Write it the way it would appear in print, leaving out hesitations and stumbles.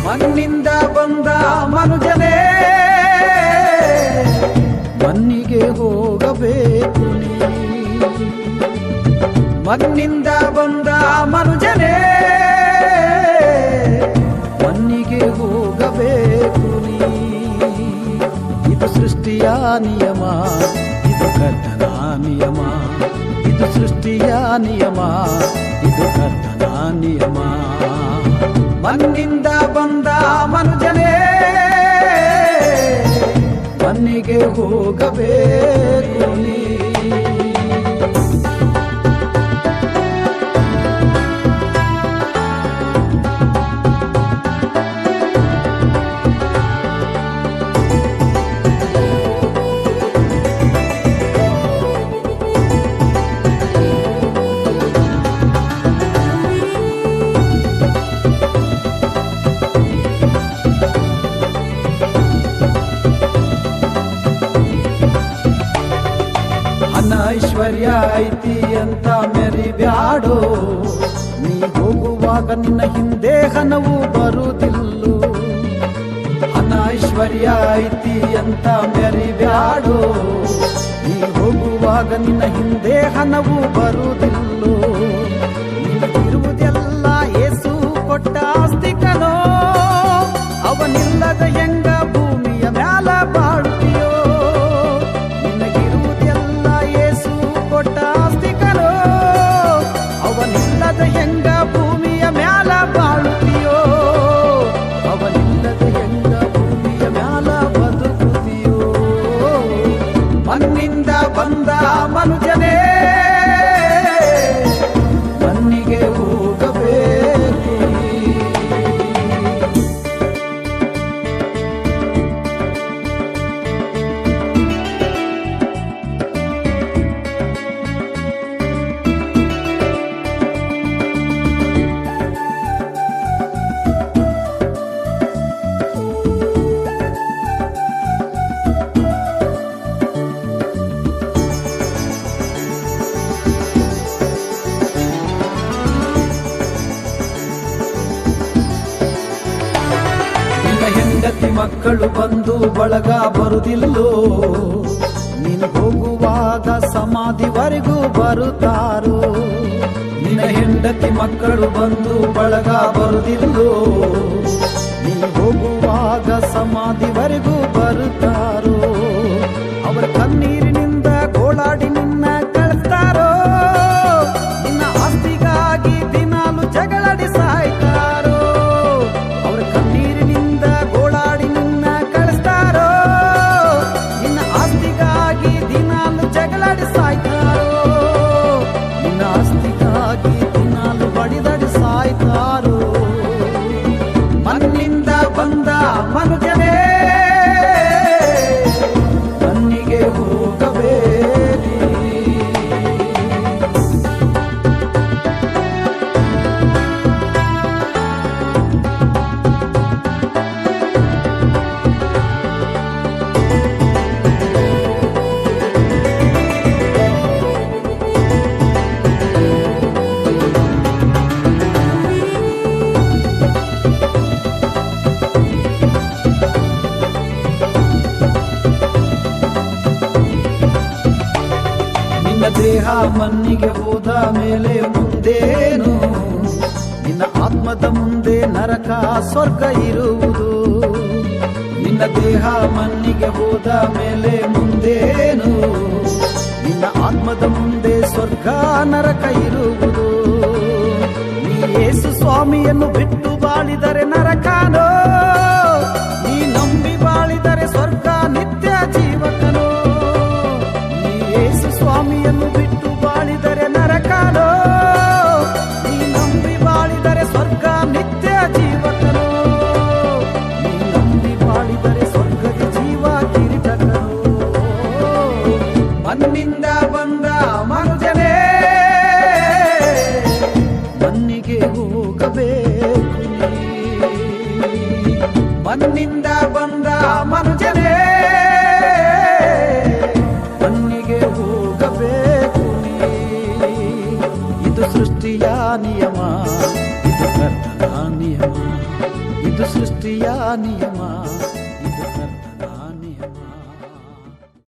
ಮಣ್ಣಿಂದ ಬಂದ ಮನುಜನೇ ಮಣ್ಣಿಗೆ ಹೋಗಬೇಕು ನೀ. ಮಣ್ಣಿಂದ ಬಂದ ಮನುಜನೇ ಮಣ್ಣಿಗೆ ಹೋಗಬೇಕು ನೀ. ಇದು ಸೃಷ್ಟಿಯ ನಿಯಮ, ಇದು ಕರ್ತನ ನಿಯಮ. ಇದು ಸೃಷ್ಟಿಯ ನಿಯಮ, ಇದು ಕರ್ತನ ನಿಯಮ. ಮಣ್ಣಿಂದ ಬಂದ ಮನುಜನೇ ಮಣ್ಣಿಗೆ ಹೋಗಬೇಕು ನೀ. ಐಶ್ವರ್ಯ ಐತಿ ಅಂತ ಮೆರಿಬ್ಯಾಡೋ, ನೀ ಹೋಗುವಾಗ ನಿನ್ನ ಹಿಂದೆ ಹಣವು ಬರುವುದಿಲ್ಲೋ. ಐಶ್ವರ್ಯ ಐತಿ ಅಂತ ಮೆರಿಬ್ಯಾಡೋ, ನೀ ಹೋಗುವಾಗ ನಿನ್ನ ಹಿಂದೆ ಹಣವು ಬರುವುದಿಲ್ಲೋ. ನಿನಗಿರುವುದೆಲ್ಲ ಯೇಸು ಕೊಟ್ಟ ಆಸ್ತಿಕನೋ, ಅವನಿಲ್ಲದ ಹೆಂಗ ಭೂಮಿಯ ಮ್ಯಾಲ ಬಾಳುತ್ತೀಯೋ. ಅವನಿಲ್ಲದ ಹೆಂಗ ಭೂಮಿಯ ಮ್ಯಾಲ ಬಾಳುತ್ತೀಯೋ, ಅವನಿಲ್ಲದ ಹೆಂಗ ಭೂಮಿಯ ಮ್ಯಾಲ ಬದುಕುತ್ತೀಯೋ. ಮಣ್ಣಿಂದ ಬಂದ ಮನುಜನೇ ಮಣ್ಣಿಗೆ ಹೋಗಬೇಕು. ಹೆಂಡತಿ ಮಕ್ಕಳು ಬಂದು ಬಳಗ ಬರುವುದಿಲ್ಲೋ, ನೀನು ಹೋಗುವಾಗ ಸಮಾಧಿವರೆಗೂ ಬರುತ್ತಾರೋ. ನಿನ್ನ ಹೆಂಡತಿ ಮಕ್ಕಳು ಬಂದು ಬಳಗ ಬರುವುದಿಲ್ಲೋ, ನೀನು ಹೋಗುವಾಗ ಸಮಾಧಿವರೆಗೂ ಬರುತ್ತಾರೋ. ಅವರ ಕಣ್ಣೀರಿನಿಂದ ಗೋಳಾಡಿ ನಿನ್ನ ಕಳಿಸ್ತಾರೋ, ನಿನ್ನ ಆಸ್ತಿಗಾಗಿ ದಿನಾಲು ಜಗಳಾಡಿ ಸಾಯ್ತಾರೋ. ಅವರ ಕಣ್ಣೀರಿನಿಂದ ಗೋಳಾಡಿ ನಿನ್ನ ಕಳಿಸ್ತಾರೋ, ನಿನ್ನ ಆಸ್ತಿಗಾಗಿ ದಿನಾಲು ಜಗಳಾಡಿ ಸಾಯ್ತಾರೋ. ನಿನ್ನ ಆಸ್ತಿಗಾಗಿ ದಿನಾಲು ಬಡಿದಾಡಿ ಸಾಯ್ತಾರೋ. ಮಣ್ಣಿಂದ ಬಂದ ಮನುಜನೇ ಮಣ್ಣಿಗೆ ಹೋಗಬೇಕು. ದೇಹ ಮಣ್ಣಿಗೆ ಹೋದ ಮೇಲೆ ಮುಂದೇನು, ನಿನ್ನ ಆತ್ಮದ ಮುಂದೆ ನರಕ ಸ್ವರ್ಗ ಇರುವುದು. ನಿನ್ನ ದೇಹ ಮಣ್ಣಿಗೆ ಹೋದ ಮೇಲೆ ಮುಂದೇನು, ನಿನ್ನ ಆತ್ಮದ ಮುಂದೆ ಸ್ವರ್ಗ ನರಕ ಇರುವುದು. ನೀ ಯೇಸು ಸ್ವಾಮಿಯನ್ನು ಬಿಟ್ಟು ಬಾಳಿದರೆ ನರಕನೋ, ನೀ ನಂಬಿ ಬಾಳಿದರೆ ಸ್ವರ್ಗ ನಿತ್ಯ ಜೀವಕನೋ. ಯೇಸು ಸ್ವಾಮಿಯನ್ನು ಬಿಟ್ಟು ಬಾಳಿದರೆ ನರಕನೋ, ನೀ ನಂಬಿ ಬಾಳಿದರೆ ಸ್ವರ್ಗ ನಿತ್ಯ ಮಣ್ಣಿಂದ ಬಂದ ಮನುಜನೇ ಮಣ್ಣಿಗೆ ಹೋಗಬೇಕು ನೀ. ಮಣ್ಣಿಂದ ಬಂದ ಮನುಜನೇ ಮಣ್ಣಿಗೆ ಹೋಗಬೇಕು ನೀ. ಇದು ಸೃಷ್ಟಿಯ ನಿಯಮ, ಇದು ಕರ್ತನ ನಿಯಮ, ಇದು ಸೃಷ್ಟಿಯ ನಿಯಮ,